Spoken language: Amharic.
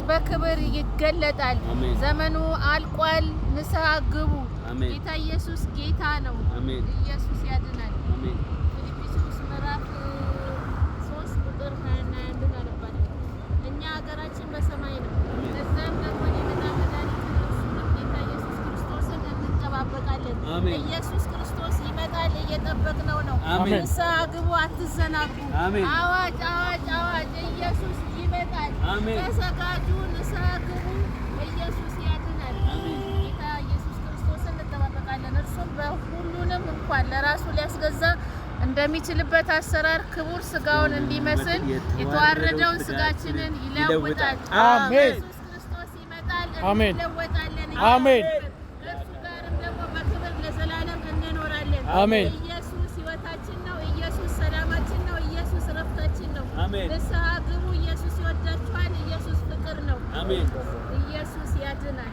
በክብር ይገለጣል ዘመኑ አልቋል ንስሐ ግቡ ጌታ ኢየሱስ ጌታ ነው ኢየሱስ ያድናል ፊልጵስዩስ ምዕራፍ 3 ቁጥር 21 አለባለ እኛ ሀገራችን በሰማይ ነው ለዛም ደግሞ የመጣ መድኃኒት ነው ጌታ ኢየሱስ ክርስቶስን እንጠባበቃለን ኢየሱስ ክርስቶስ ይመጣል እየጠበቅነው ነው ንስሐ ግቡ አትዘናጉ አዋጅ አዋጅ አዋጅ ኢየሱስ ይመጣል ተዘጋጁ ንስሐ ግቡ ኢየሱስ ያድናል ጌታ ኢየሱስ ክርስቶስን እንጠባበቃለን እርሱም በሁሉንም እንኳን ለራሱ ሊያስገዛ እንደሚችልበት አሰራር ክቡር ስጋውን እንዲመስል የተዋረደውን ስጋችንን ይለውጣል ኢየሱስ ክርስቶስ ይመጣል እንለወጣለን አሜን ከእርሱ ጋርም ደግሞ በክብር ለዘላለም እንኖራለን ኢየሱስ ሕይወታችን ነው ኢየሱስ ሰላማችን ነው ኢየሱስ ረፍታችን ነው ንስሐ ግቡ ኢየሱስ ይወዳችኋል ኢየሱስ ፍቅር ነው ኢየሱስ ያድናል